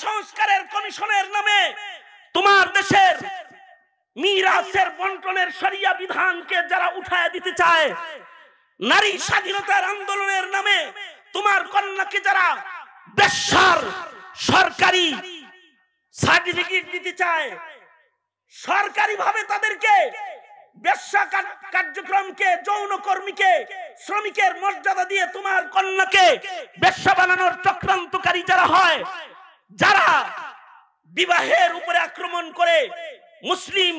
সংস্কারের কমিশনের নামে তোমার দেশের মিরাসের বন্টনের শরিয়া বিধানকে যারা উঠায় দিতে চায়, নারী স্বাধীনতার আন্দোলনের নামে তোমার কন্যাকে যারা বেশ্যার সরকারি সার্টিফিকেট দিতে চায়, সরকারিভাবে তাদেরকে বেশ্যা কার্যক্রমকে, যৌনকর্মীকে শ্রমিকের মর্যাদা দিয়ে তোমার কন্যাকে বেশ্যা বানানোর চক্রান্তকারী যারা হয়, যারা বিবাহের উপরে আক্রমণ করে মুসলিম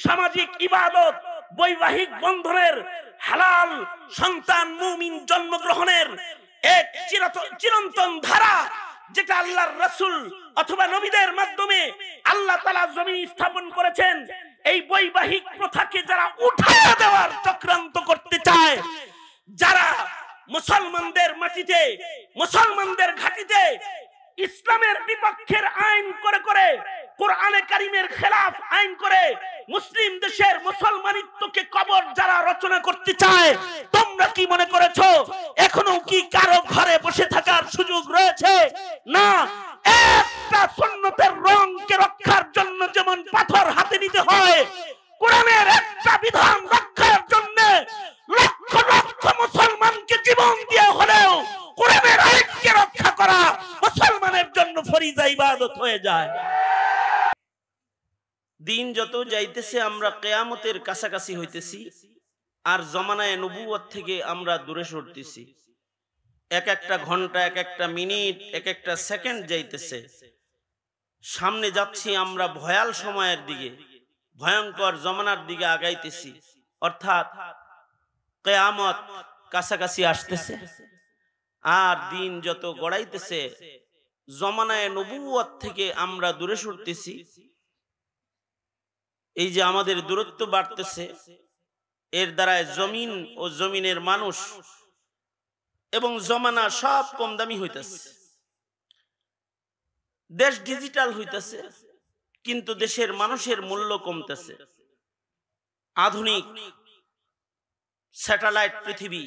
সামাজিক ইবাদত, বৈবাহিক বন্ধনের হালাল সন্তান মুমিন জন্মগ্রহণের এক চিরন্তন ধারা, যেটা আল্লাহর রাসূল অথবা নবীদের মাধ্যমে আল্লাহ তাআলা জমিনে স্থাপন করেছেন, এই বৈবাহিক প্রথাকে যারা উঠায় দেওয়ার চক্রান্ত করতে চায়, যারা মুসলমানদের মাটিতে, মুসলমানদের ঘাটিতে ইসলামের বিপক্ষের আইন করে করে, কোরআনে কারীমের খেলাফ আইন করে মুসলিম দেশের মুসলমানিত্বকে কবর যারা রচনা করতে চায়, তোমরা কি মনে করেছো এখনো কি কারো ঘরে বসে থাকার সুযোগ রয়েছে? না। একটা সুন্নতের রংকে রক্ষার জন্য যেমন পাথর হাতে নিতে হয়, কোরআনের একটা বিধান রক্ষার জন্য লক্ষ লক্ষ মুসলমানকে জীবন দিয়ে হলেও কোরআনের আইনকে রক্ষা করা মুসলমানের জন্য ফরিজা ইবাদত হয়ে যায়। দিন যত যাইতেছে আমরা কিয়ামতের কাছাকাছি হইতেছি, আর জমানায়ে নবুয়ত থেকে আমরা দূরে সরতেছি। এক একটা ঘন্টা, এক একটা মিনিট, এক একটা সেকেন্ড যাইতেছে, সামনে যাচ্ছি আমরা ভয়াল সময়ের দিকে, ভয়ঙ্কর জমানার দিকে আগাইতেছি। অর্থাৎ কিয়ামত কাছাকাছি আসতেছে, আর দিন যত গড়াইতেছে জমানায়ে নবুয়ত থেকে আমরা দূরে সরতেছি। এই যে আমাদের দূরত্ব বাড়তেছে, এর দ্বারায় জমিন ও জমিনের মানুষ এবং জমানা সব কম দামি হইতেছে। দেশ ডিজিটাল হইতেছে, কিন্তু দেশের মানুষের মূল্য কমতেছে। আধুনিক স্যাটেলাইট পৃথিবী,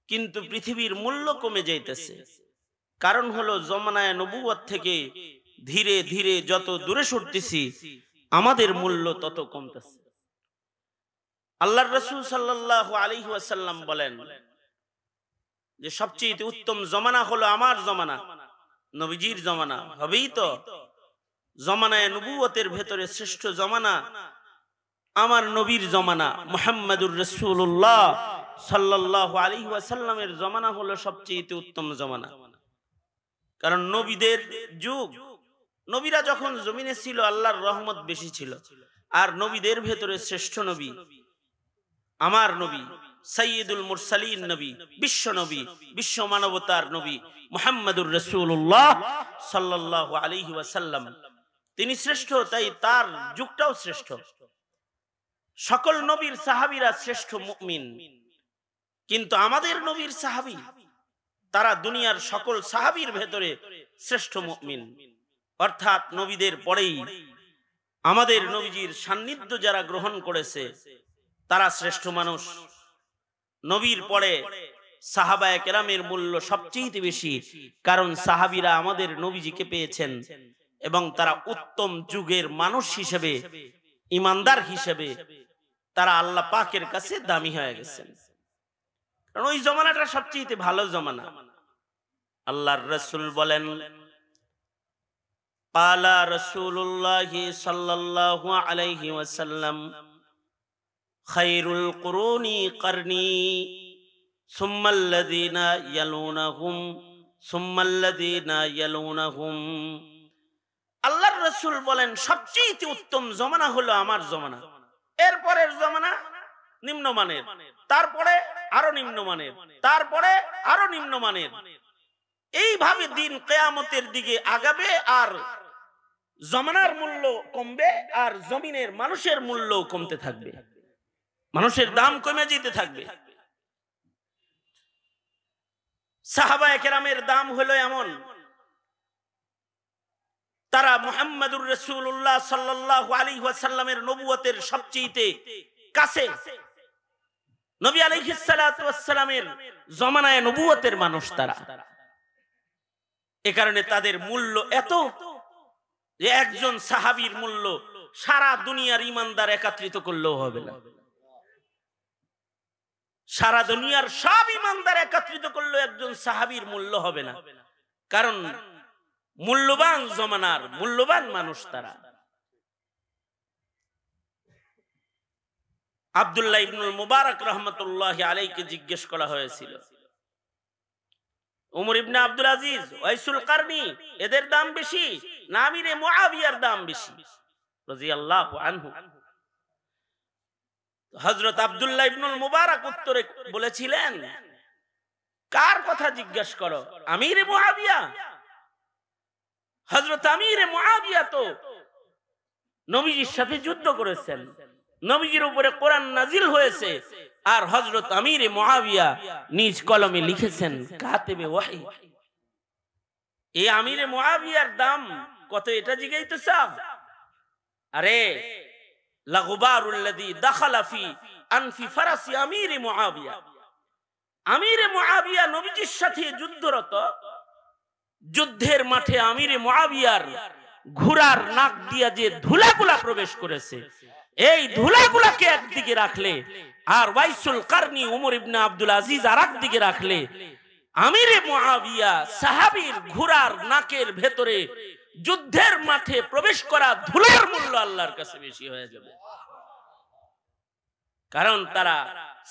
কিন্তু পৃথিবীর মূল্য কমে যাইতেছে। কারণ হলো জমানায়ে নবুয়ত থেকে ধীরে ধীরে যত দূরে সরতেছি আমাদের মূল্য তত কমতেছে। আল্লাহর রাসূল সাল্লাল্লাহু আলাইহি ওয়াসাল্লাম বলেন যে সবচেয়ে উত্তম জমানা হলো আমার জমানা, নবীজির জমানা। হবেই তো, জমানায়ে নবুয়তের ভেতরে শ্রেষ্ঠ জমানা আমার নবীর জমানা, মুহাম্মাদুর রাসূলুল্লাহ সাল্লাল্লাহু আলাইহি ওয়াসাল্লামের জমানা হলো সবচেয়ে উত্তম জমানা। কারণ নবীদের যুগ, নবীরা যখন জমিনে ছিল আল্লাহর রহমত বেশি ছিল, আর নবীদের ভেতরে শ্রেষ্ঠ নবী আমার নবী, সাইয়্যিদুল মুরসালিন নবী, বিশ্ব নবী, বিশ্ব মানবতার নবী মুহাম্মাদুর রাসূলুল্লাহ সাল্লাল্লাহু আলাইহি ওয়াসাল্লাম। তিনি শ্রেষ্ঠ, তাই তার যুগটাও শ্রেষ্ঠ। সকল নবীর সাহাবীরা শ্রেষ্ঠ মুমিন, কিন্তু আমাদের নবীর সাহাবী তারা দুনিয়ার সকল সাহাবীর ভেতরে শ্রেষ্ঠ মুমিন। অর্থাৎ নবীদের পরেই আমাদের নবীজির সান্নিধ্য যারা গ্রহণ করেছে তারা শ্রেষ্ঠ মানুষ। নবীর পরে সাহাবায়ে কেরামের মূল্য সবচেয়ে বেশি, কারণ সাহাবীরা আমাদের নবীজিকে পেয়েছেন এবং তারা উত্তম যুগের মানুষ হিসেবে, ইমানদার হিসেবে তারা আল্লাহ পাকের কাছে দামি হয়ে গেছেন। কারণ ওই জমানাটা সবচেয়ে ভালো জমানা। আল্লাহর রাসূল বলেন, ক্বালা রাসূলুল্লাহি সাল্লাল্লাহু আলাইহি ওয়াসাল্লাম, খায়রুল কুরুনি করনি সুম্মাল্লাযীনা ইয়ালুনাহুম সুম্মাল্লাযীনা ইয়ালুনাহুম। আল্লাহর রাসূল বলেন সবচেয়ে উত্তম জমানা হলো আমার জমানা, এরপরের জমানা নিম্নমানের, তারপরে আরো নিম্নমানের, তারপরে আরো নিম্নমানের। এইভাবে দিন কিয়ামতের দিকে আগাবে, আর জমানার মূল্য কমবে, আর জমিনের মানুষের মূল্য কমতে থাকবে, মানুষের দাম কমে যেতে থাকবে। সাহাবায়ে কেরামের দাম হলো এমন, তারা মুহাম্মাদুর রাসূলুল্লাহ সাল্লাল্লাহু আলাইহি ওয়াসাল্লামের নবুয়তের সবচেয়ে কাছে, নবী আলাইহিস সালাতু ওয়াস সালামের জমানায়ে নবুয়তের মানুষ তারা। এ কারণে তাদের মূল্য এত যে একজন সাহাবীর মূল্য সারা দুনিয়ার ইমানদার একত্রিত করলেও হবে না, সারা দুনিয়ার সব ইমানদার একত্রিত করলেও একজন সাহাবীর মূল্য হবে না। কারণ মূল্যবান জমানার মূল্যবান মানুষ তারা। আব্দুল্লাহ ইবনুল মুবারক রাহমাতুল্লাহি আলাইহিকে জিজ্ঞেস করা হয়েছিল, উমর ইবনে আব্দুল আজিজ, ওয়াইসুল কারনি এদের দাম বেশি না আমিরে মুআবিয়ার দাম বেশি রাদিয়াল্লাহু আনহু? হযরত আব্দুল্লাহ ইবনুল মুবারক উত্তরে বলেছিলেন, কার কথা জিজ্ঞেস করো? আমিরে মুআবিয়া। হযরত আমিরে মুআবিয়া তো নবীজির সাথে যুদ্ধ করেছেন, নবীজির উপরে কোরআন নাজিল হয়েছে, আর হযরত আমিরে মুআবিয়া নিজ কলমে লিখেছেন কাতিবে ওয়াহি। এই আমিরে মুআবিয়ার দাম কত এটা জিজ্ঞাসা চাও? আরে লাগুবারুল্লাযী দাখালা ফি আনফি ফারাসি আমিরে মুআবিয়া। আমিরে মুআবিয়া নবীজির সাথে যুদ্ধরত, যুদ্ধের মাঠে আমিরে মুআবিয়ার ঘোড়ার নাক দিয়া যে ধুলাগুলা প্রবেশ করেছে, এই ধুলাগুলাকে একদিকে রাখলে আর ওয়াইসুল কারনি উমর ইবনে আব্দুল আজিজ আর একদিকে রাখলে আমিরে মুআবিয়া সাহাবীর ঘোড়ার নাকের ভেতরে যুদ্ধের মাঠে প্রবেশ করা ধুলার মূল্য আল্লাহর কাছে বেশি হয়ে যাবে। কারণ তারা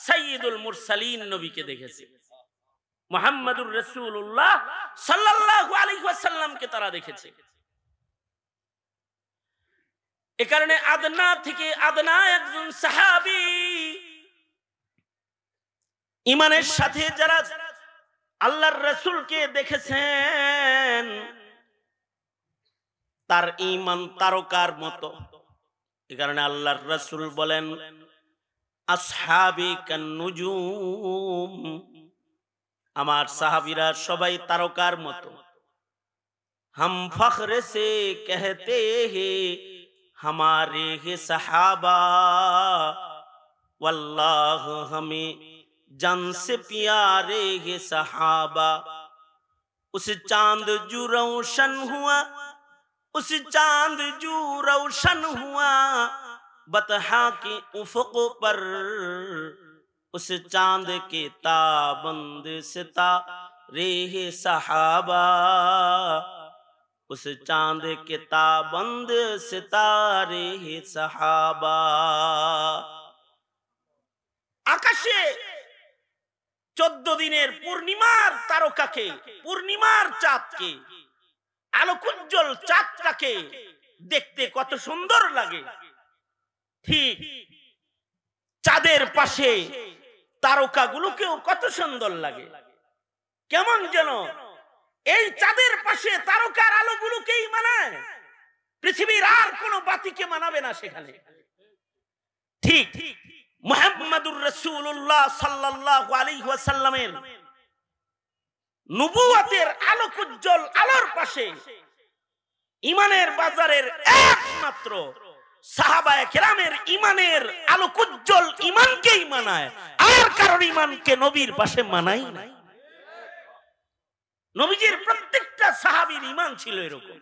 সাইয়্যিদুল মুরসালিন নবীকে দেখেছে, মুহাম্মাদুর রাসূলুল্লাহ সাল্লাল্লাহু আলাইহি ওয়াসাল্লামকে তারা দেখেছে। এ কারণে আদনা থেকে আদনা একজন সাহাবী ঈমানের সাথে যারা আল্লাহর রাসূলকে দেখেছেন তার ঈমান তারকার মতো। এ কারণে আল্লাহর রাসূল বলেন, আসহাবি কান নুজুম, আমার সাহাবীরা সবাই তারকার মতো। हम फख्र से कहते हैं हमारे है सहाबा, वल्लाह हमें जान से प्यारे है सहाबा। उस चांद जो रोशन हुआ, उस चांद जो रोशन हुआ बतहा के उफ़क़ पर, उस चांद के ताबंद सितारे है सहाबा, उस चांद के ताबंद सितारे है सहाबा। আকাশে 14 দিনের পূর্ণিমার তারকাকে, পূর্ণিমার চাঁদকে, আলোকোজ্জ্বল চাঁদটাকে দেখতে কত সুন্দর লাগে, ঠিক চাঁদের পাশে তারকাগুলোকেও কত সুন্দর লাগে। কেমন যেন এই চাঁদের পাশে তারকার আলোগুলোকেই মানায়, পৃথিবীর আর কোনো বাতিকে মানাবে না সেখানে। ঠিক মুহাম্মাদুর রাসূলুল্লাহ সাল্লাল্লাহু আলাইহি ওয়াসাল্লামের নবুয়তের আলোকোজ্জ্বল আলোর পাশে ঈমানের বাজারের একমাত্র সাহাবায়ে কেরামের ঈমানের আলোকোজ্জ্বল ঈমানকেই মানায়, আর কারোর ঈমানকে নবীর পাশে মানায় না। নবীজির প্রত্যেকটা সাহাবীর ঈমান ছিল এরকম।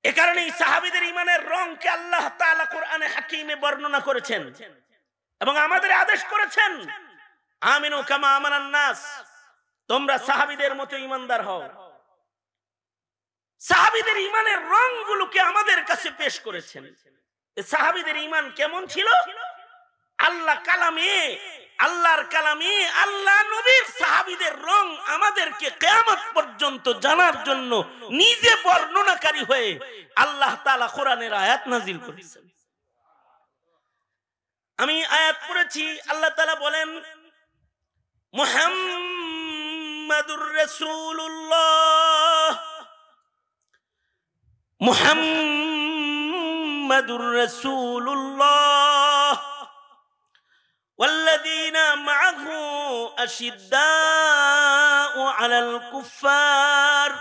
এ কারণেই সাহাবীদের ঈমানের রংকে আল্লাহ তাআলা কোরআনে হাকিমে বর্ণনা করেছেন এবং আমাদের আদেশ করেছেন, আমিনু কামা আমানান নাস, তোমরা সাহাবীদের মতো ঈমানদার হও। সাহাবীদের ঈমানের রংগুলোকে আমাদের কাছে পেশ করেছেন। এই সাহাবীদের ঈমান কেমন ছিল? আল্লাহ কালামে, আল্লাহর কালামে আল্লাহ নবীর সাহাবীদের রং আমাদেরকে কিয়ামত পর্যন্ত জানার জন্য নিজে বর্ণনাকারী হয়ে আল্লাহ তাআলা কোরআনের আয়াত নাযিল করেছেন। আমি আয়াত পড়েছি, আল্লাহ তাআলা বলেন, মুহাম্মাদুর রাসূলুল্লাহ, মুহাম্মাদুর রাসূলুল্লাহ والذين معه أشداء على الكفار،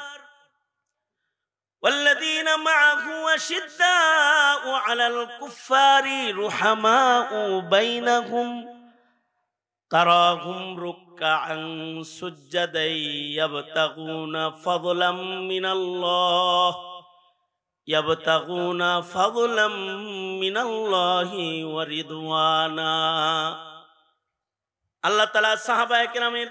والذين معه أشداء على الكفار رحماء بينهم তারাহুম রুকআন সুজদান ইয়াবতাগুনা ফাদলাম মিনাল্লাহ ইয়াবতাগুনা ফাদলাম মিনাল্লাহি ওয়া রিদওয়ানা। আল্লাহ তাআলা সাহাবায়ে কেরামের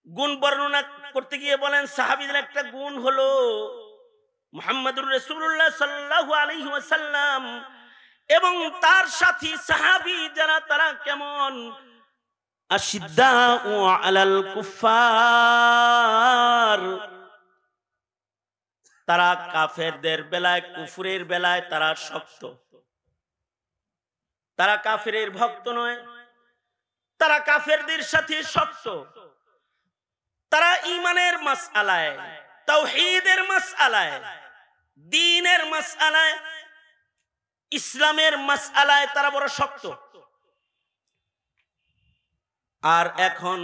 গুণ বর্ণনা করতে গিয়ে বলেন, সাহাবীদের একটা গুণ হলো মুহাম্মদুর রাসূলুল্লাহ সাল্লাল্লাহু আলাইহি ওয়াসাল্লাম এবং তার সাথী সাহাবী যারা তারা কেমন, আশিদ্দাউ আলাল কুফার, তারা কাফেরদের বেলায়, কুফরের বেলায় তারা শক্ত, তারা কাফেরের ভক্ত নয়, তারা কাফেরদের সাথে শক্ত, তারা ঈমানের মাসআলায়, তাওহীদের মাসআলায়, দ্বীনের মাসআলায়, ইসলামের মাসআলায় তারা বড় শক্ত। আর এখন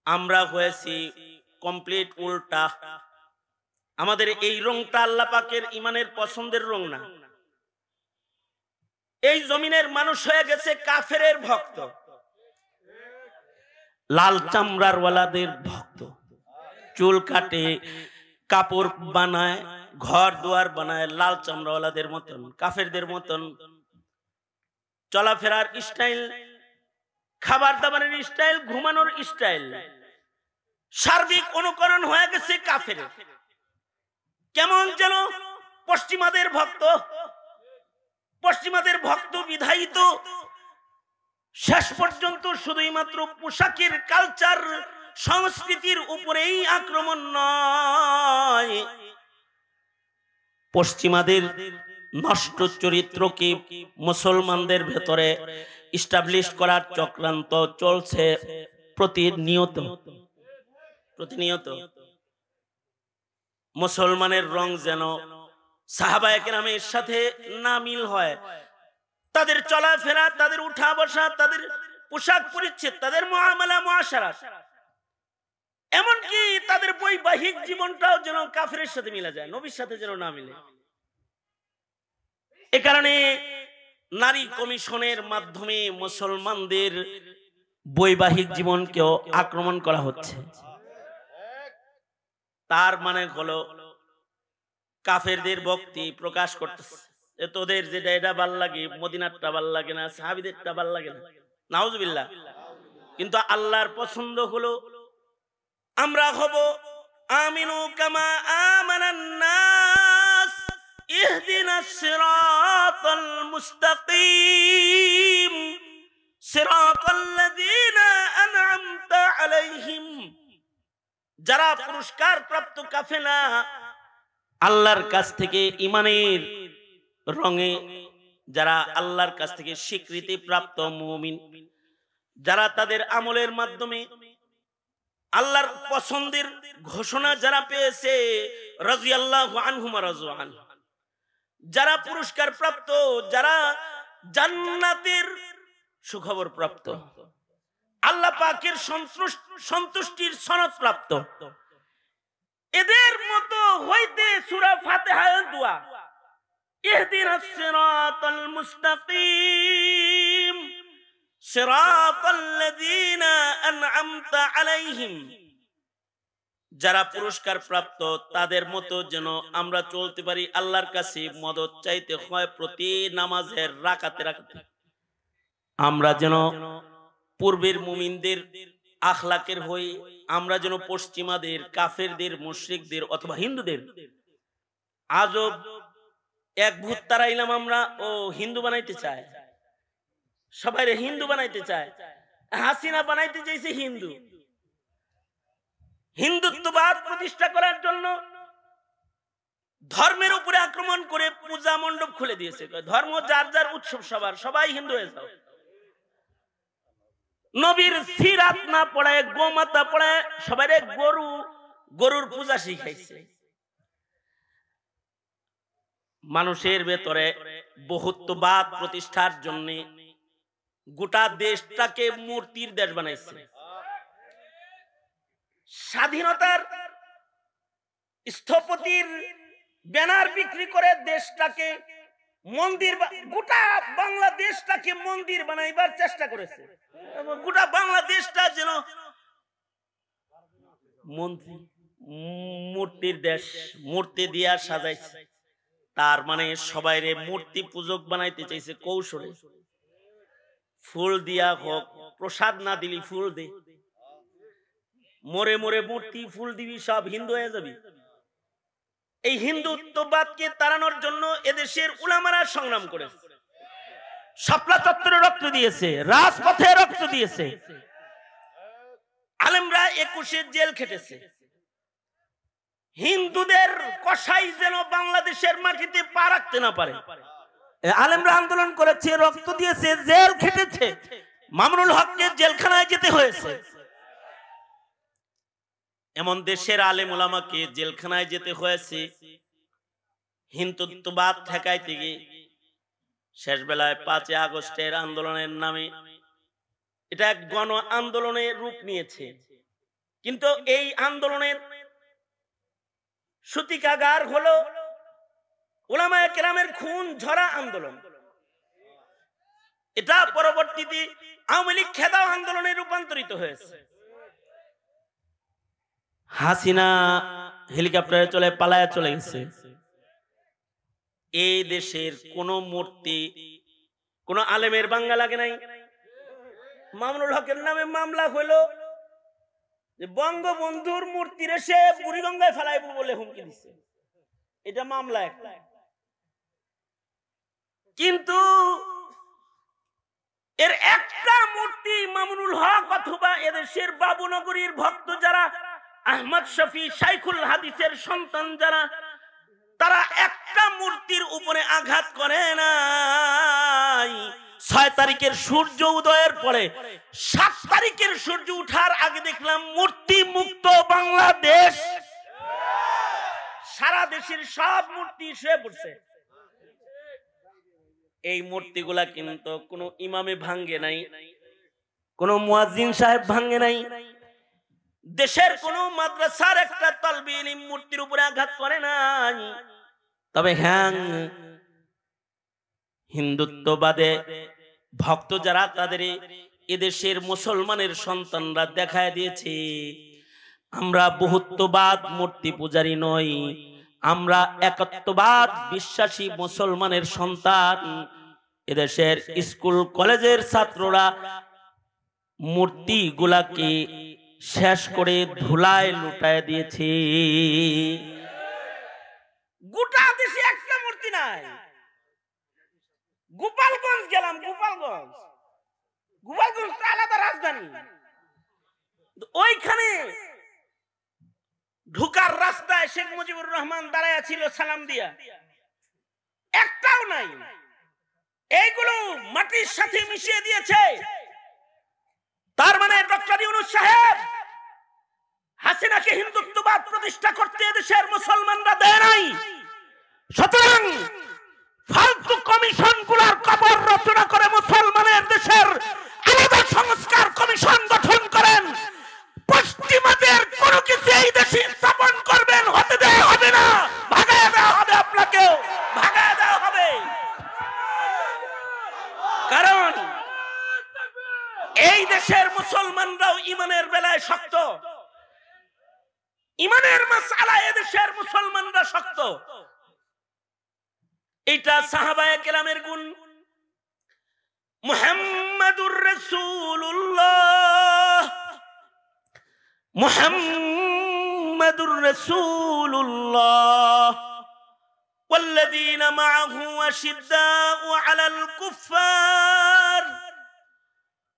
আমরা হয়েছি কমপ্লিট উল্টা। আমাদের এই রংটা আল্লাহ পাকের ঈমানের পছন্দের রং না। এই জমিনের মানুষ হয়ে গেছে কাফেরের ভক্ত, লাল চামড়ার ওয়ালাদের ভক্ত, চুল কাটে, কাপড় বানায়, ঘর দুয়ার বানায় লাল চামড়াওয়ালাদের মতন, কাফেরদের মতন। চলাফেরার স্টাইল, খাবার দাবারের স্টাইল, ঘুমানোর স্টাইল, সার্বিক অনুকরণ হয়ে গেছে কাফের। কেমন যেন পশ্চিমাদের ভক্ত, পশ্চিমাদের ভক্ত বিধায়িত শেষ পর্যন্ত শুধুই মাত্র পোশাকের কালচার সংস্কৃতির উপরেই আক্রমণ নয়, পশ্চিমাদের নষ্ট চরিত্রকে মুসলমানদের ভেতরে ইস্টাবলিশ করার চক্রান্ত চলছে প্রতিনিয়ত। মুসলমানের রং যেন সাহাবায়ে কেরামের সাথে না মিল হয়, তাদের চলাফেরা, তাদের উঠা বসা, তাদের পোশাক পরিচ্ছদ, তাদের মুআমালা মুআশারা, এমনকি তাদের বৈবাহিক জীবনটাও যেন কাফেরের সাথে মিলে যায়, নবীর সাথে যেন না মিলে। এ কারণে নারী কমিশনের মাধ্যমে মুসলমানদের বৈবাহিক জীবনকেও আক্রমণ করা হচ্ছে। তার মানে হলো কাফেরদের ভক্তি প্রকাশ করতেছে, তোদের যেটা এটা ভাল লাগে, মদিনারটা ভাল লাগে না, সাহাবীদেরটা ভাল লাগে না, নাউজুবিল্লাহ। কিন্তু আল্লাহর পছন্দ হলো আমরা হব আমিনু কামা আমানান নাস ইহদিনাস সিরাতাল মুস্তাকিম সিরাতাল্লাযীনা আন'আমতা আলাইহিম। যারা পুরস্কার প্রাপ্ত কাফেলা, আল্লাহর কাছ থেকে ঈমানের রঙে যারা আল্লাহর কাছ থেকে স্বীকৃতি প্রাপ্ত মুমিন, যারা তাদের আমলের মাধ্যমে আল্লাহর পছন্দের ঘোষণা যারা পেয়েছে, রাদিয়াল্লাহু আনহুম ওয়া রাযু আনহু, যারা পুরস্কার প্রাপ্ত, যারা জান্নাতের সুখবর প্রাপ্ত, আল্লাহ পাকের সন্তুষ্টির সনদ প্রাপ্ত, এদের মতো হইতে সূরা ফাতিহার দোয়া ইহদিনাস সিরাতাল মুস্তাকিম সিরাতাল্লাযীনা আন'আমতা আলাইহিম, যারা পুরস্কার প্রাপ্ত তাদের মতো যেন আমরা চলতে পারি। আল্লাহর কাছে মদদ চাইতে হয় প্রতি নামাজের রাকাতে রাকাতে। আমরা যেন পূর্বের মুমিনদের আখলাকের হই, আমরা যেন পশ্চিমাদের, কাফেরদের, মুশরিকদের অথবা হিন্দুদের আজব এক ভূত তারাইলাম আমরা, ও হিন্দু বানাইতে চায়, সবাই হিন্দু বানাইতে চায়, হাসিনা বানাইতে চাইছে হিন্দু। হিন্দুত্ববাদ প্রতিষ্ঠা করার জন্য ধর্মের উপরে আক্রমণ করে পূজা মণ্ডপ খুলে দিয়েছে। ধর্ম যার যার উৎসব, সবার, সবাই হিন্দু হয়ে যাও। নবীর সিরাত না পড়ায়, গোমাতা পড়ায়, সবাই গরুর পূজা শিখাইছে। মানুষের ভেতরে বহুত্ববাদ প্রতিষ্ঠার জন্য গোটা দেশটাকে মূর্তির দেশ বানাইছে। স্বাধীনতার স্থপতির ব্যানার বিক্রি করে দেশটাকে মন্দির গোটা বাংলাদেশটাকে মন্দির বানাইবার চেষ্টা করেছে, গোটা বাংলাদেশটা যেন মূর্তির দেশ, মূর্তি দিয়া সাজাইছে। তার মানে সবাই রে মূর্তি পূজক বানাইতে চাইছে কৌশলে। ফুল দিয়া হোক, প্রসাদ না দিলি ফুল দে, মোরে মোরে মূর্তি ফুল দিবি, সব হিন্দু হয়ে যাবি। এই হিন্দুত্ববাদকে তাড়ানোর জন্য এদেশের উলামারা সংগ্রাম করেছে, শাপলা চত্বরে রক্ত দিয়েছে, রাজপথে রক্ত দিয়েছে, আলেমরা 21 জেল খেটেছে। হিন্দুদের কসাই যেন বাংলাদেশের মাটিতে পা রাখতে না পারে, আলেমরা আন্দোলন করেছে, রক্ত দিয়েছে, জেল খেটেছে। মামুনুল হককে জেলখানায় যেতে হয়েছে। এমন দেশের আলেম ওলামাকে জেলখানায় যেতে হয়েছে হিন্দুত্ববাদ ঠেকাইতে গিয়ে। শেষ বেলায় 5 আগস্টের আন্দোলনের নামে এটা এক গণ আন্দোলনের রূপ নিয়েছে, কিন্তু এই আন্দোলনের সূতিকাগার হলো উলামায়ে কেরামের খুন ঝরা আন্দোলন। এটা পরবর্তীতে আওয়ামী লীগ খেদাও আন্দোলনে রূপান্তরিত হয়েছে। হাসিনা হেলিকপ্টারে চলে পালায়া চলে গেছে। এই দেশের কোন মূর্তি কোন আলেমের বাঙ্গা লাগে নাই। মামুনুল হকের নামে মামলা হলো যে বঙ্গবন্ধুর মূর্তি রেসে বুড়িগঙ্গায় ফেলাইব বলে হুমকি দিচ্ছে, এটা মামলা একটা। কিন্তু এর একটা মূর্তি মামুনুল হক অথবা এদেশের বাবুনগরীর ভক্ত যারা, আহমদ শফি শাইখুল হাদিসের সন্তান যারা, তারা একটা মূর্তির উপরে আঘাত করে নাই। 6 তারিখের সূর্য উদয়ের পরে 7 তারিখের সূর্য উঠার আগে দেখলাম মূর্তি মুক্ত বাংলাদেশ। সারা দেশের সব মূর্তি শুয়ে পড়ছে। এই মূর্তিগুলা কিন্তু কোনো ইমামে ভাঙ্গে নাই, কোনো মুয়াজ্জিন সাহেব ভাঙ্গে নাই, দেশের কোন মাদ্রাসার একটা তালবে ইলম মূর্তির উপরে আঘাত করে নাই। তবে হ্যাঁ, হিন্দুত্ববাদে ভক্ত যারা, তাদের এদেশের মুসলমানের সন্তানরা দেখায় দিয়েছে আমরা বহুত্ববাদ মূর্তি পূজারী নই, আমরা একত্ববাদ বিশ্বাসী মুসলমানের সন্তান। এদেশের স্কুল কলেজের ছাত্ররা মূর্তি গুলাকে শেষ করে ধুলায় লুটায় দিয়েছে। গোটা দেশে একটা মূর্তি নাই। গোপালগঞ্জ গেলাম, গোপালগঞ্জ আলাদা রাজধানী, ওইখানে ঢুকার রাস্তায় শেখ মুজিবুর রহমান দাঁড়ায় ছিল সালাম দিয়া, একটাও নাই। এইগুলো মাটির সাথে মিশিয়ে দিয়েছে। তার মানে ডক্টর ইউনূস সাহেব হাসিনাকে হিন্দুত্ববাদ প্রতিষ্ঠা করতে দেশের মুসলমানরা দেয় নাই। সুতরাং ফালতু কমিশন গুলার কবর রচনা করে মুসলমানের দেশের আলাদা সংস্কার কমিশন গঠন করেন। পশ্চিমাদের কোন কিছু এই দেশে স্থাপন করবেন, হতে দেওয়া হবে না, ভাগায় দেওয়া হবে, আপনাকেও ভাগায় দেওয়া হবে। কারণ এই দেশের মুসলমানরাও ইমানের বেলায় শক্ত, ইমানের মাসআলায় এদেশের মুসলমানরা শক্ত। এটা সাহাবায়ে কেরামের গুণ। মুহাম্মাদুর রাসূলুল্লাহ, মুহাম্মাদুর রাসূলুল্লাহ ওয়াল্লাযীনা মাআহু আশিদ্দাউ আলাল কুফফার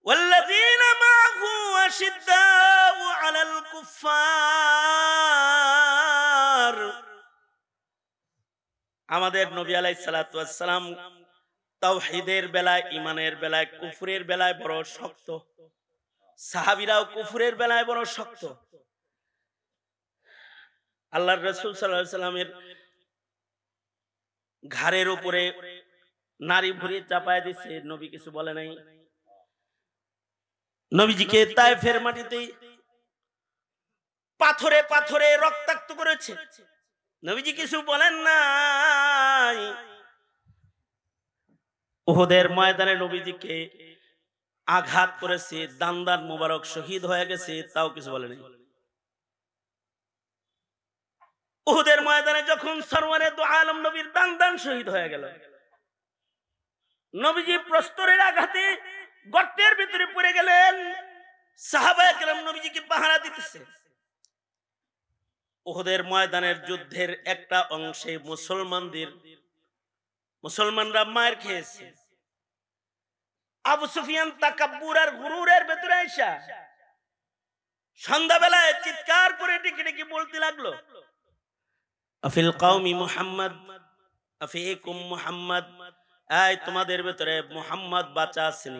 والذين معه أشداء على الكفار। আমাদের নবী আলাইহিস সালাতু ওয়াস সালাম তাওহীদের বেলায়, ঈমানের বেলায়, কুফরের বেলায় বড় শক্ত। সাহাবীরাও কুফরের বেলায় বড় শক্ত। আল্লাহর রাসূল সাল্লাল্লাহু আলাইহি সাল্লামের ঘাড়ের উপরে নারী ভুঁড়ি চাপায় দিয়েছে, নবী কিছু বলে নাই। নবীজিকে তায়েফের মাটিতে পাথরে পাথরে রক্তাক্ত করেছে, নবীজি কিছু বলেন নাই। উহুদের ময়দানে নবীজিকে আঘাত করেছে, দান্দান মুবারক শহীদ হয়ে গেছে, তাও কিছু বলেনি। উহুদের ময়দানে যখন সরওয়ারে দু আলম নবীর দান্দান শহীদ হয়ে গেল, নবীজি প্রস্তরের আঘাতে গর্তের ভিতরে পড়ে গেলেন। সাহাবায়ে কেরাম নবীজিকে পাহারা দিতেছে। উহুদের ময়দানের যুদ্ধের একটা অংশে মুসলমানরা মার খেয়েছে। আবু সুফিয়ান তাকাব্বুর আর গুরুরের ভেতরে আইসা সন্ধ্যাবেলায় চিৎকার করে ডেকে ডেকে বলতে লাগলো, আফিল কওমি মুহাম্মদ, আফিকুম মুহাম্মদ, এই তোমাদের ভেতরে মুহাম্মদ বাঁচা আছেন?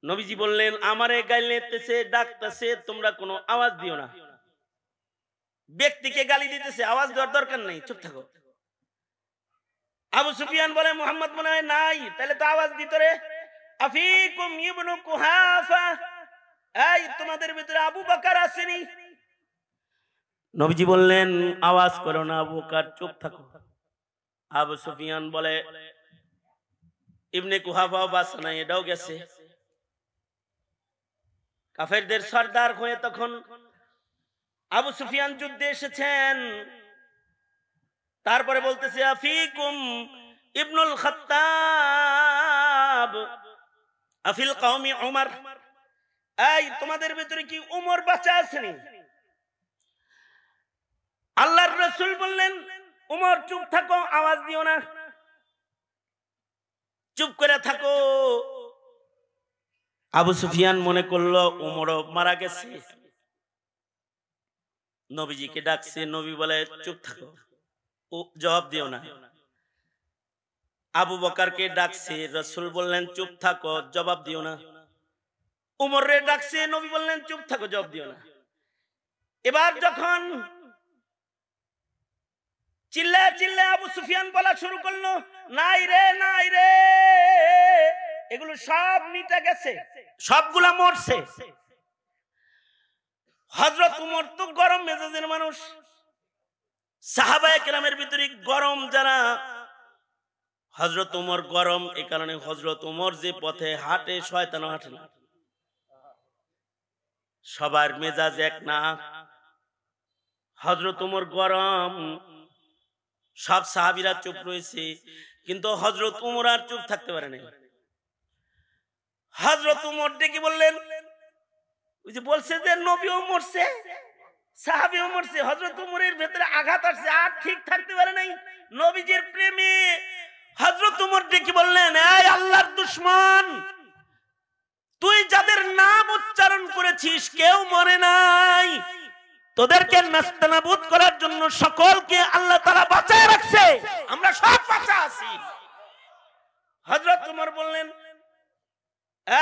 নবীজি বললেন, আমারে গাইলেতেছে, ডাকতেছে, তোমরা কোনো আওয়াজ দিও না। ব্যক্তিকে গালি দিতেছে, আওয়াজ দেওয়ার দরকার নেই, চুপ থাকো। আবু সুফিয়ান বলে, মুহাম্মদ মনে হয় নাই, তাহলে তো আওয়াজ দিত রে। আফিকুম ইবনু কুহাফা, এই তোমাদের ভিতরে আবু বকর আসেনি? নবীজি বললেন, আওয়াজ করো না আবু বকর, চুপ থাকো। আবু সুফিয়ান বলে, ইবনে কুহাফাও বাঁচা নাই, এটাও গেছে। কাফেরদের সর্দার হয়ে তখন আবু সুফিয়ান যুদ্ধে এসেছেন। তারপরে বলতেছে, আফিকুম ইবনুল খাত্তাব, আফিল কওমি উমর, এই তোমাদের ভিতরে কি উমর বাঁচা আছেন? আল্লাহর রাসূল বললেন, উমর চুপ থাকো, আওয়াজ দিও না, চুপ করে থাকো। আবু সুফিয়ান মনে করলো উমরও মারা গেছে, নবীজিকে ডাকছে। নবী বলে, চুপ থাকো, ও জবাব দিও না। আবু বকরকে ডাকছে, রাসূল বললেন, চুপ থাকো, জবাব দিও না। উমরে ডাকছে, নবী বললেন, চুপ থাকো, জবাব দিও না। এবার যখন চিল্লায় চিল্লায় আবু সুফিয়ান বলা শুরু করলো, নাই রে, নাই রে, এগুলো সব মিটে গেছে, সবগুলা মরছে। হযরত উমর তো গরম মেজাজের মানুষ, সাহাবায়ে কেরামের ভিতরে গরম যারা, হযরত উমর গরম। এই কারণে হযরত উমর যে পথে হাঁটে, শয়তানও হাঁটে না। সবার মেজাজ এক না। হযরত উমর গরম, সব সাহাবীরা চুপ রয়েছে, কিন্তু হযরত উমর আর চুপ থাকতে পারে নাই। হযরত উমর ডেকে বললেন, ওই যে বলছে যে নবীও মরছে, সাহাবীও মরছে, হযরত উমরের ভেতরে আঘাত আসছে, আর ঠিক থাকতে পারে নাই। নবীজির প্রেমে হযরত উমর ডেকে বললেন, এই আল্লাহর দুশমন, তুই যাদের নাম উচ্চারণ করেছিস কেউ মরে নাই, তোদেরকে নাস্তানাবুদ করার জন্য সকলকে আল্লাহ তাআলা বাঁচায় রাখছে, আমরা সব বাঁচা আছি। হযরত উমর বললেন,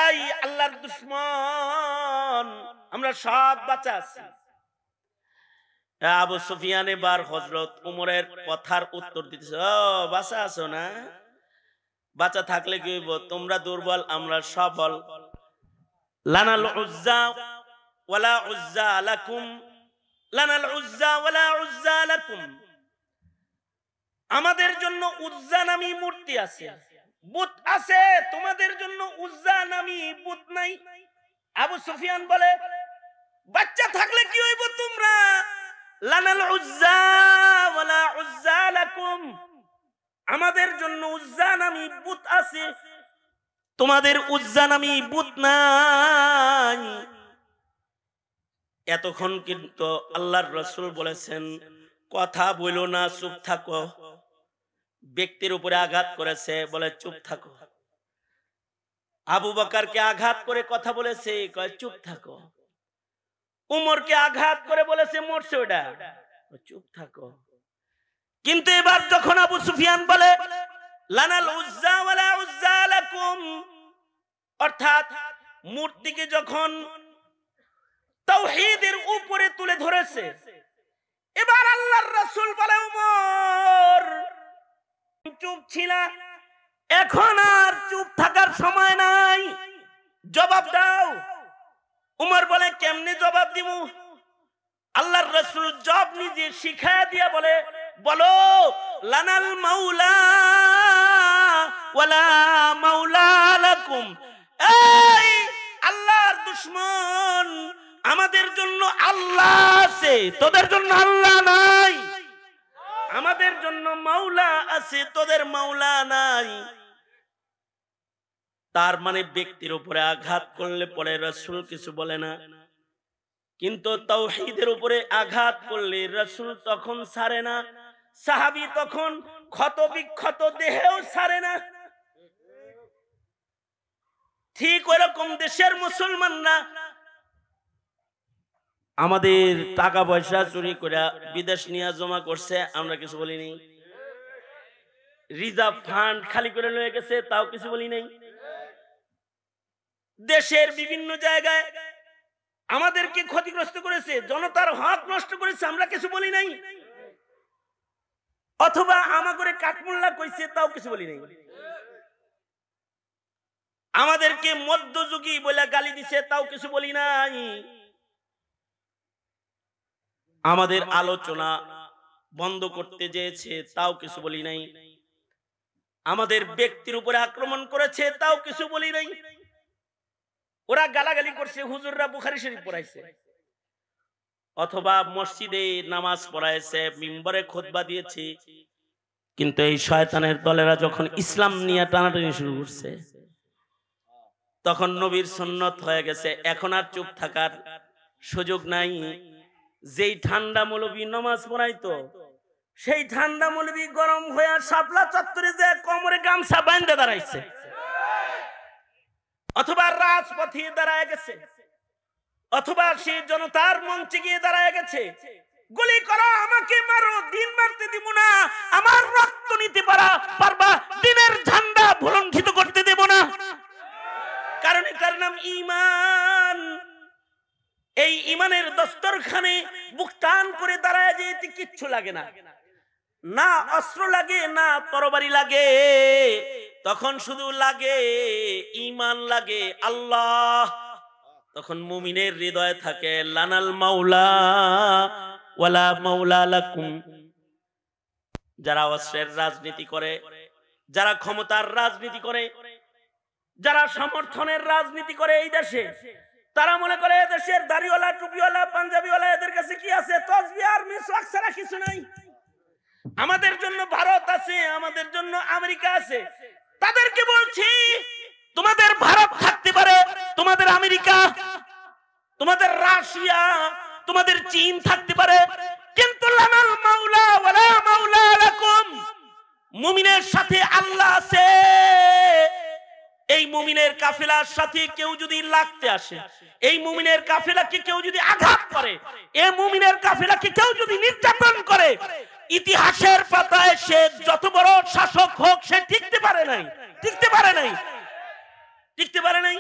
এই আল্লাহর দুশমন, আমরা সব বাঁচা আছি। আবু সুফিয়ান এবার হযরত উমরের কথার উত্তর দিতেছে, ও বাঁচা আছো না? বাঁচা থাকলে কি হইব? তোমরা দুর্বল, আমরা সবল। লানাল উজ্জা ওয়ালা উজ্জা লাকুম, লানাল উজ্জা ওয়ালা উজ্জা লাকুম। আমাদের জন্য উজ্জা নামী মূর্তি আছে, বুত আছে, তোমাদের জন্য উজ্জা নামী বুত নাই। আবু সুফিয়ান বলে, বাচ্চা থাকলে কি হইব তোমরা? লানাল উজ্জা ওয়ালা উজ্জা লাকুম, আমাদের জন্য উজ্জা নামী বুত আছে, তোমাদের উজ্জা নামী বুত নাই। এতক্ষণ কিন্তু আল্লাহর রাসূল বলেছেন, কথা বলো না, চুপ থাকো। ব্যক্তির উপরে আঘাত করেছে, বলে চুপ থাকো। আবু বকরকে আঘাত করে কথা বলেছে, কয় চুপ থাকো। উমরকে আঘাত করে বলেছে, মরছে ওটা, চুপ থাকো। কিন্তু এবার যখন আবু সুফিয়ান বলে, লানাল উজ্জা ওয়ালা উজ্জা লাকুম, অর্থাৎ মূর্তিকে যখন তাওহীদের উপরে তুলে ধরেছে, এবার আল্লাহর রাসূল বলে, উমর চুপ ছিলা, এখন আর চুপ থাকার সময় নাই, জবাব দাও। উমর বলে, কেমনে জবাব দিমু? আল্লাহর রাসূল জবাব নিজে শিখায়া দিয়া বলে, বলো, লানাল মাওলা ওয়ালা মাওলা লাকুম। এই আল্লাহর দুশমন, আমাদের জন্য আল্লাহ আছে, তোদের জন্য আল্লাহ নাই। আমাদের জন্য মাওলা আছে, তোদের মাওলা নাই। তার মানে ব্যক্তির উপরে আঘাত করলে পরে রাসূল কিছু বলে না, কিন্তু তাওহীদের উপরে আঘাত করলে রাসূল তখন ছাড়ে না, সাহাবী তখন ক্ষত বিক্ষত দেহেও ছাড়ে না। ঠিক ওইরকম দেশের মুসলমানরা আমাদের টাকা পয়সা চুরি করে বিদেশ নিয়ে জমা করছে, আমরা কিছু বলিনি। রিজার্ভ ফান্ড খালি করে লয়ে গেছে, তাও কিছু বলি নাই। দেশের বিভিন্ন জায়গায় আমাদেরকে ক্ষতিগ্রস্ত করেছে, জনতার হক নষ্ট করেছে, আমরা কিছু বলি নাই। অথবা আমাকে কাঠমোল্লা কইছে, তাও কিছু বলি নাই। আমাদেরকে মধ্যযুগী বলে গালি দিছে, তাও কিছু বলি নাই। আমাদের আলোচনা বন্ধ করতে চেয়েছে, তাও কিছু বলি নাই। আমাদের ব্যক্তির উপরে আক্রমণ করেছে, তাও কিছু বলি নাই। ওরা গালাগালি করছে, হুজুররা বুখারী শরীফ পড়াইছে, অথবা মসজিদে নামাজ পড়াইছে, মিম্বরে খুতবা দিয়েছে, কিন্তু এই শয়তানের দলেরা যখন ইসলাম নিয়ে টানাটানি শুরু করছে, তখন নবীর সুন্নত হয়ে গেছে, এখন আর চুপ থাকার সুযোগ নাই। যেই ঠান্ডা মৌলবী নামাজ পড়াইতো, সেই ঠান্ডা মৌলবী গরম হয়ে শাপলা চত্বরে যে কোমরে গামছা বাঁধে দাঁড়াইছে, অথবা রাজপথে দাঁড়ায় গেছে, অথবা সে জনতার মঞ্চে গিয়ে দাঁড়ায় গেছে, গুলি করো, আমাকে মারো, দিন মারতে দিব না, আমার রক্ত নিতে পারবা, দিনের ঝান্ডা ভুলঙ্ঘিত করতে দেব না। কারণ এটার নাম ঈমান। এই ঈমানের দস্তরখানে বুক টান করে দাঁড়ায় যেতে কিচ্ছু লাগে না, না অস্ত্র লাগে, না তরবারি লাগে, তখন শুধু লাগে ঈমান, লাগে আল্লাহ। তখন মুমিনের হৃদয়ে থাকে লানাল মাওলা ওয়ালা মাওলা লাকুম। যারা অস্ত্রের রাজনীতি করে, যারা ক্ষমতার রাজনীতি করে, যারা সমর্থনের রাজনীতি করে এই দেশে, তারা মনে করে দেশের দাড়িওয়ালা, টুপিওয়ালা, পাঞ্জাবিওয়ালা এদের কাছে কি আছে? তসবিহ আর মিসওয়াক ছাড়া কিছু নাই। আমাদের জন্য ভারত আছে, আমাদের জন্য আমেরিকা আছে। তাদেরকে বলছি, তোমাদের ভারত থাকতে পারে, তোমাদের আমেরিকা, তোমাদের রাশিয়া, তোমাদের চীন থাকতে পারে, কিন্তু লানাল মাওলা ওয়ালা মাওলা লাকুম। মুমিনের সাথে আল্লাহ আছে। এই মুমিনের কাফেলার সাথে কেউ যদি লাগতে আসে, এই মুমিনের কাফেলাকে কেউ যদি আঘাত করে, এই মুমিনের কাফেলাকে কেউ যদি নির্যাতন করে, ইতিহাসের পাতায় সে যত বড় শাসক হোক, সে টিকতে পারে নাই, টিকতে পারে নাই, টিকতে পারে নাই।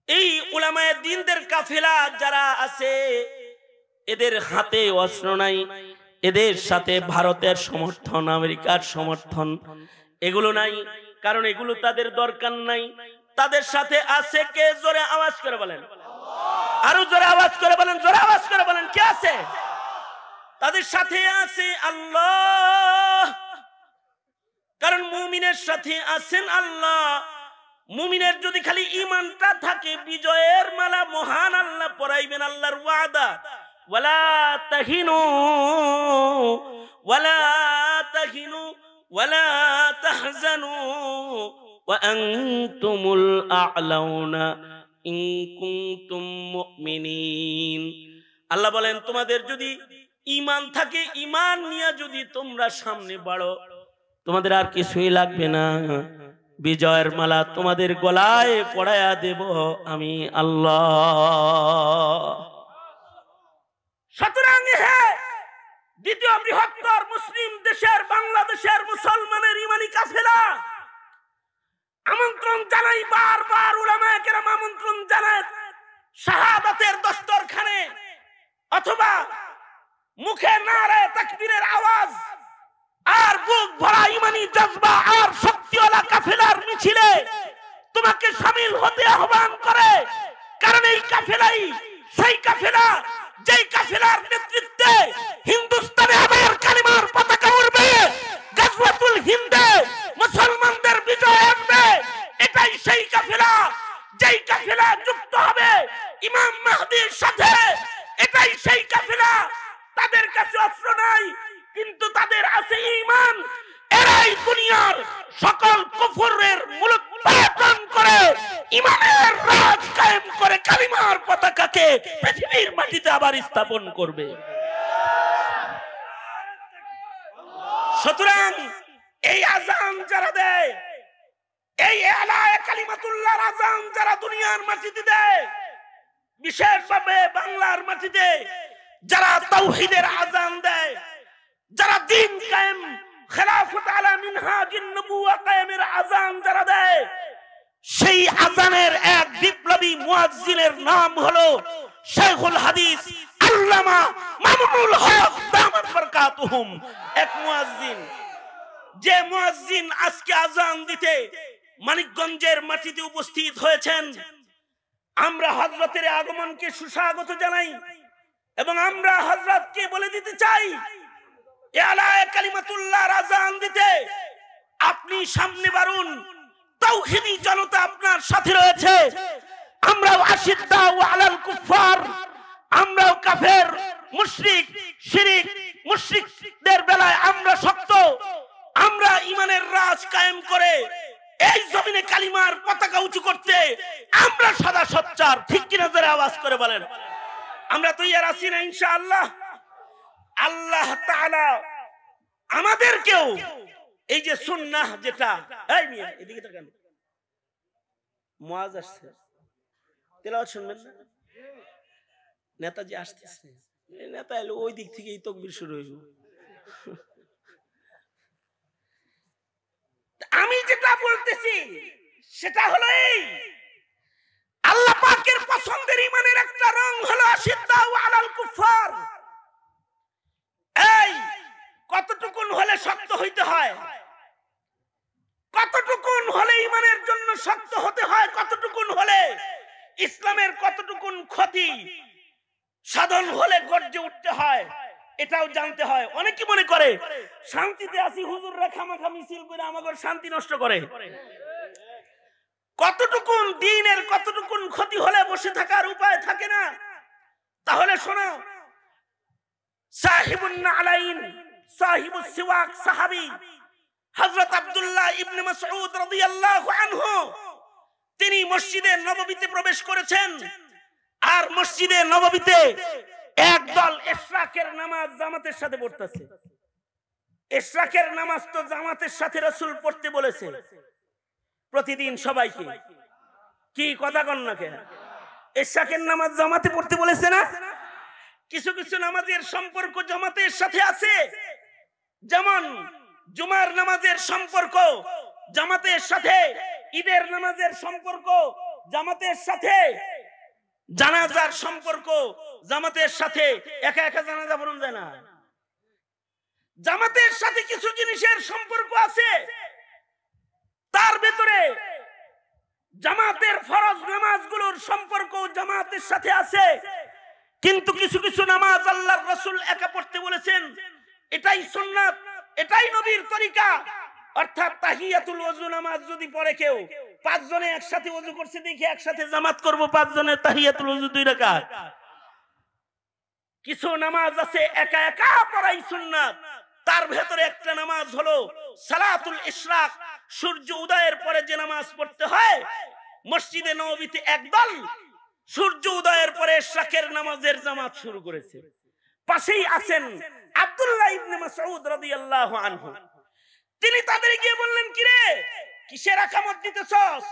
এই উলামায়ে দ্বীনদের কাফেলা যারা আছে, এদের হাতে অস্ত্র নাই, এদের সাথে ভারতের সমর্থন, আমেরিকার সমর্থন এগুলো নাই, কারণ এগুলো তাদের দরকার নাই। তাদের সাথে আছে কে? জোরে আওয়াজ করে বলেন, আরো জোরে আওয়াজ করে বলেন, জোরে আওয়াজ করে বলেন, কে আছে? তাদের সাথে আছে আল্লাহ। কারণ মুমিনের সাথে আছেন আল্লাহ। মুমিনের যদি খালি ঈমানটা থাকে, বিজয়ের মালা মহান আল্লাহ পরাইবেন। আল্লাহর ওয়াদা, ওয়ালা তাহিনু ওয়ালা তাহিনু ওয়ালা তাহজানু ওয়া আনতুমুল আ'লাউনা ইন কুনতুম মুমিনিন। আল্লাহ বলেন, তোমাদের যদি ঈমান থাকে, ঈমান নিয়ে যদি তোমরা সামনে বাড়ো, তোমাদের আর কিছুই লাগবে না, বিজয়ের মালা তোমাদের গলায় পরায়া দেব আমি আল্লাহ। সুতরাং দ্বিতীয় বৃহত্তর মুসলিম দেশের বাংলাদেশের মুসলমানের ঈমানি কাফেলা আমন্ত্রণ জানাই, বারবার উলামায়ে কেরাম আমন্ত্রণ জানায়, শাহাদাতের দস্তরখানে অথবা মুখে নারে তাকবীরের আওয়াজ আর বুক ভরা ঈমানি জজবা আর শক্তিওয়ালা কাফেলার মিছিলে তোমাকে শামিল হতে আহ্বান করে। কারণ এই কাফেলাই সেই কাফেলা, যেই কাফেলার নেতৃত্বে হিন্দুস্তানে আবার কালিমার পতাকা উড়বে, গাজওয়াতুল হিন্দে মুসলমানদের কাছে অস্ত্র নাই, কিন্তু তাদের আছে ঈমান। এরাই দুনিয়ার সকল কুফরের মূলোৎপাটন করে ঈমানের রাজ কায়েম করে কালিমার পতাকাকে পৃথিবীর মাটিতে আবার স্থাপন করবে। সুতরাং এই আযান যারা দেয়, এই আলায়ে কালিমাতুল্লাহর আযান যারা দুনিয়ার মাটিতে দেয়, বিশেষভাবে বাংলার মাটিতে যারা তাওহীদের আযান দেয়, যারা দ্বীন কায়েম খেলাফত আলা মিনহাজিন নবুওয়া কায়েমের আযান যারা দেয়, সেই আযানের এক বিপ্লবী মুয়াজ্জিনের নাম হলো শাইখুল হাদিস আল্লামা মামুনুল হক দামাত বরকাতুহুম। এক মুয়াজ্জিন, যে মুয়াজ্জিন আজকে আযান দিতে মানিকগঞ্জের মাটিতে উপস্থিত হয়েছেন, আমরা হযরতের আগমনকে সুস্বাগত জানাই এবং আমরা হযরতকে বলে দিতে চাই, এ আলায়ে কালিমাতুল্লাহর আযান দিতে আপনি সামনে বাড়ুন। তাওহীদি জনতা আপনার সাথে রয়েছে। আমরাও আশিদ্দাউ আলাল কুফার, আমরাও কাফের, মুশরিক, শিরিক, মুশরিকদের বেলায় আমরা শক্ত। আমরা ঈমানের রাজ কায়েম করে এই জমিনে কালিমার পতাকা উঁচু করতে আমরা সদা সোচ্চার। ঠিক কিনা জোরে আওয়াজ করে বলেন। আমরা তৈয়ার আছি না ইনশাআল্লাহ? আল্লাহ তাআলা আমাদেরকেও এই যে সুন্নাহ যেটা, এই মিয়া এদিকে তাকান, মুয়াজ আসছে, তেলাওয়াত শুনবেন না? নেতাজি আসতেছে, নেতা এলো ওই দিক থেকেই তাকবীর শুরু হইব। আমি যেটা বলতেছি সেটা হলো এই, আল্লাহ পাকের পছন্দের ঈমানের একটা রং হলো আশিদ্দাউ আলাল কুফার। এই কতটুকুন হলে শক্ত হইতে হয়, কতটুকুন হলে ঈমানের জন্য শক্ত হতে হয়, কতটুকুন হলে ইসলামের কতটুকুন ক্ষতি সাধন হলে গর্জে উঠতে হয়, এটাও জানতে হয়। অনেকে মনে করে শান্তিতে আছি, হুজুররা খামাখা মিছিল করে আমাদের শান্তি নষ্ট করে। কতটুকুন দ্বীনের কতটুকুন ক্ষতি হলে বসে থাকার উপায় থাকে না। তাহলে শোনো, সাহিবুন নালাইন, সাহিবুস সিওয়াক সাহাবী হযরত আব্দুল্লাহ ইবনে মাসউদ রাদিয়াল্লাহু আনহু, তিনি মসজিদে নববীতে প্রবেশ করেছেন। আর মসজিদে নববীতে একদল ইশরাকের নামাজ জামাতের সাথে পড়তেছে। ইশরাকের নামাজ তো জামাতের সাথে রাসূল পড়তে বলেছে প্রতিদিন সবাইকে। কি কথা কন না কেন? ইশরাকের নামাজ জামাতে পড়তে বলেছে না? কিছু কিছু নামাজের সম্পর্ক জামাতের সাথে আছে, যেমন জুমার নামাজের সম্পর্ক জামাতের সাথে, ঈদের নামাজের সম্পর্ক জামাতের সাথে, জানাজার সম্পর্ক জামাতের সাথে। একা একা জানাজা পড়ানো যায় না, জামাতের সাথে কিছু জিনিসের সম্পর্ক আছে। তার ভিতরে জামাতের ফরজ নামাজগুলোর সম্পর্ক জামাতের সাথে আছে। কিন্তু কিছু কিছু নামাজ আল্লাহর রাসূল একা পড়তে বলেছেন, এটাই সুন্নাত, এটাই নবীর তরিকা। অর্থাৎ তাহিয়াতুল ওযু নামাজ যদি পড়ে কেউ, 5 জনে একসাথে ওযু করছে দেখি একসাথে জামাত করব, 5 জনের তাহিয়াতুল ওযু 2 রাকাত। কিছু নামাজ আছে একা একা পড়াই সুন্নাত। তার ভেতরে একটা নামাজ হলো সালাতুল ইশরাক, সূর্য উদয়ের পরে যে নামাজ পড়তে হয়। মসজিদে নববীতে একদল সূর্য উদয়ের পরে ইশরাকের নামাজের জামাত শুরু করেছে। পাশেই আছেন আব্দুল্লাহ ইবনে মাসউদ রাদিয়াল্লাহু আনহু। তিনি তাদের গিয়ে বললেন, কি রে, কিসের আকামত দিতেছস?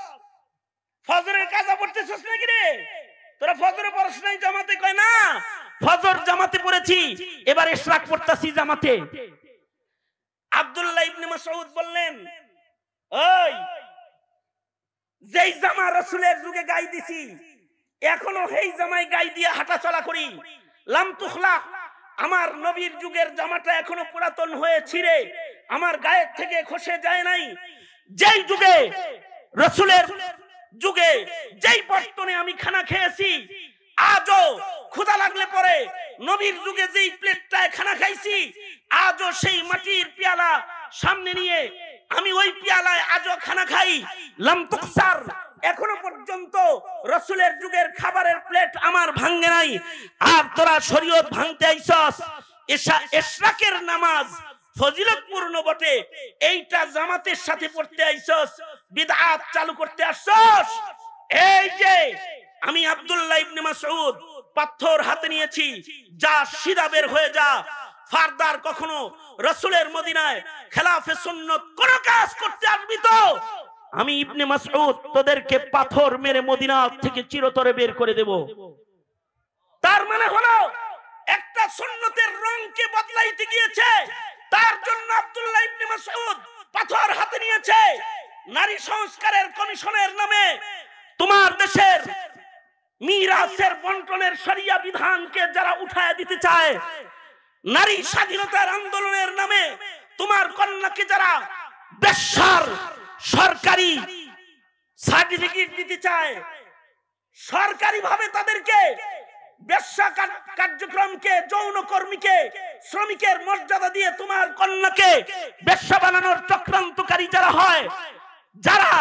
ফজরের কাজা পড়তেছস নাকি রে? তোরা ফজরে পড়ছ নাই জামাতে? কয় না, ফজর জামাতে পড়েছি, এবার ইশরাক পড়তাছি জামাতে। আব্দুল্লাহ ইবনে মাসউদ বললেন, ওই যেই জামা রাসূলের যুগে গাই দিছি, এখনো সেই জামাই গাই দিয়ে হাঁটা চলা করি। লাম তুখলাক, আমার নবীর যুগের জামাটা এখনো পুরাতন হয়ে ছিঁড়ে আমার গায়ের থেকে খসে যায় নাই। যেই যুগে রাসূলের যুগে যেই বর্তনে আমি খানা খেয়েছি, আজও ক্ষুধা লাগলে পরে নবীর যুগে যেই প্লেটটায় খানা খাইছি, আজও সেই মাটির পেয়ালা সামনে নিয়ে আমি ওই পেয়ালায় আজও খানা খাই। লাম তুকসার, এখনো পর্যন্ত রাসূলের যুগের খাবারের প্লেট আমার ভাঙে নাই। আর তোরা শরীয়ত ভাঙতে আইছস, ইশরাকের নামাজ ফজিলতপূর্ণ বটে, এইটা জামাতের সাথে পড়তে আইছস, বিদআত চালু করতে আসছস। এই যে আমি আব্দুল্লাহ ইবনে মাসউদ পাথর হাতে নিয়েছি, যা সিধা বের হয়ে যা, ফারদার কখনো রাসূলের মদিনায় খেলাফে সুন্নাত কোন কাজ করতে আসবি তো আমি ইবনে মাসউদ তোদেরকে পাথর মেরে মদিনা থেকে চিরতরে বের করে দেব। তার মানে হলো একটা সুন্নতের রংকে বদলাইতে গিয়েছে, তার জন্য আব্দুল্লাহ ইবনে মাসউদ পাথর হাতে নিয়েছে। নারী সংস্কারের কমিশনের নামে তোমার দেশের মিরাসের বন্টনের শরিয়া বিধানকে যারা উঠায় দিতে চায়, নারী স্বাধীনতার আন্দোলনের নামে তোমার কন্যাকে যারা বেশ্যার সরকারি সার্টিফিকেট দিতে চায়, সরকারি ভাবে তাদেরকে বেশ্যা কার্যক্রমকে, যৌনকর্মীকে শ্রমিকের মর্যাদা দিয়ে তোমার কন্যাকে বেশ্যা বানানোর চক্রান্তকারী যারা হয়, যারা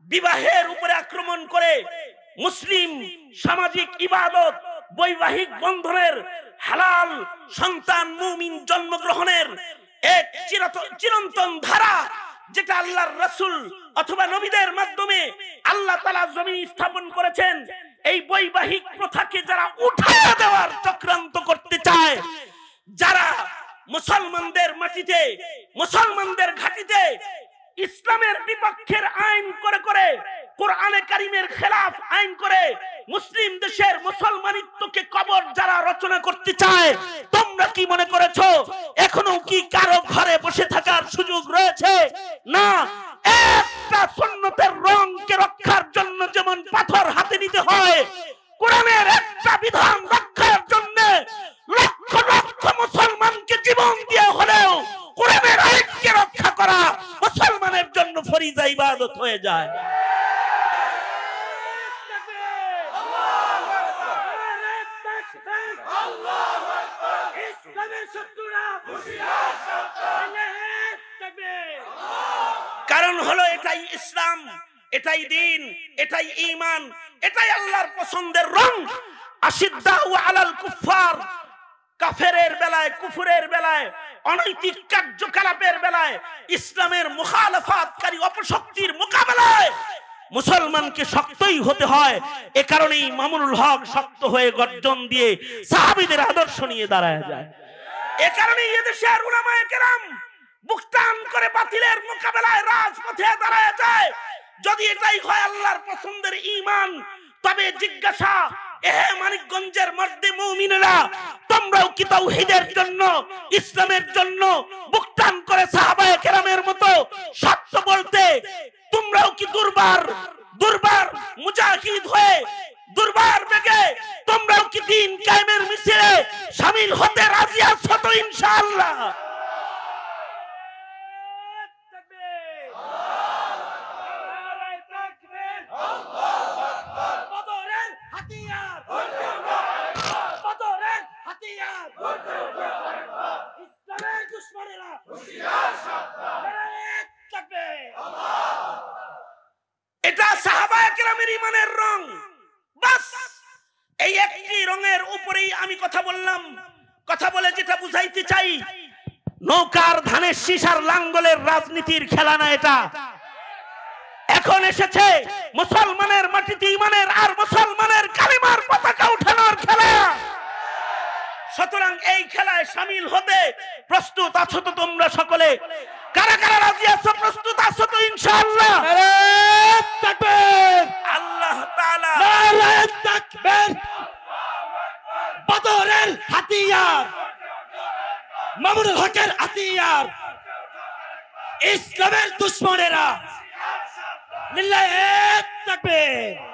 বিবাহের উপরে আক্রমণ করে মুসলিম সামাজিক ইবাদত, বৈবাহিক বন্ধনের, হালাল সন্তান মুমিন জন্মগ্রহণের এক চিরন্তন ধারা, যেটা আল্লাহর রাসূল অথবা নবীদের মাধ্যমে আল্লাহ তাআলা জমিন স্থাপন করেছেন, এই বৈবাহিক প্রথাকে যারা উঠায় দেওয়ার চক্রান্ত করতে চায়, যারা মুসলমানদের মাটিতে, মুসলমানদের ঘাটিতে ইসলামের বিপক্ষের আইন করে করে, কোরআনে কারীমের খেলাফ আইন করে মুসলিম দেশের মুসলমানিত্বকে কবর যারা রচনা করতে চায়, তোমরা কি মনে করেছো এখনো কি কারো ঘরে বসে থাকার সুযোগ রয়েছে? না। একটা সুন্নতের রংকে রক্ষার জন্য যেমন পাথর হাতে নিতে হয়, কোরআনের একটা বিধান রক্ষার জন্য লক্ষ লক্ষ মুসলমানকে জীবন দিয়ে হলেও কোরআনের আইনকে রক্ষা করা মুসলমানের জন্য ফরিজা ইবাদত হয়ে যায়। কারণ হলো এটাই ইসলাম, এটাই দিন, এটাই ঈমান, এটাই আল্লাহর পছন্দের রং। আশিদ্দাউ আলাল কুফার, কাফেরের বেলায়, কুফরের বেলায়, অনৈতিক কার্যকলাপের বেলায়, ইসলামের মুখালাফাতকারী অপশক্তির মোকাবেলায় মুসলমানকে শক্তই হতে হয়। এ কারণেই মামুনুল হক শক্ত হয়ে গর্জন দিয়ে সাহাবীদের আদর্শ নিয়ে দাঁড়ায় যায়। এ কারণেই এদেশের উলামায়ে কেরাম বুক টান করে বাতিলের মোকাবেলায় রাজপথে দাঁড়ায় যায়। যদি এটাই হয় আল্লাহর পছন্দের ঈমান, তবে জিজ্ঞাসা, এহে মানিকগঞ্জের মর্দে মুমিনেরা, তোমরাও কি তাওহীদের জন্য, ইসলামের জন্য বুক টান করে সাহাবায়ে কেরামের মতো সত্য বলতে তোমরাও কি দুর্বার মুজাহিদ হয়ে, দুর্বার বেগে তোমরাও কি দ্বীন কায়েমের মিছিলে শামিল হতে রাজি আছো তো ইনশাআল্লাহ? এটা সাহাবায়ে কেরামের ঈমানের রং। বাস এই একটি রঙের উপরেই আমি কথা বললাম। কথা বলে যেটা বুঝাইতে চাই, নৌকার ধানের শীষার লাঙ্গলের রাজনীতির খেলা না এটা। এখন এসেছে মুসলমানের মাটিতে ঈমানের আর মুসলমানের কালিমার পতাকা উঠানোর খেলা। সুতরাং এই খেলায় শামিল হতে প্রস্তুত আছো তো তোমরা সকলে? কারা কারা রাজি আছো, প্রস্তুত আছো তো ইনশাআল্লাহ? নারে তাকবীর, আল্লাহ তাআলা নারে তাকবীর। বদরের হাতিয়ার, মামুনুল হকের হাতিয়ার, ইসলামের দুশমনেরা, লিল্লাহি তাকবীর।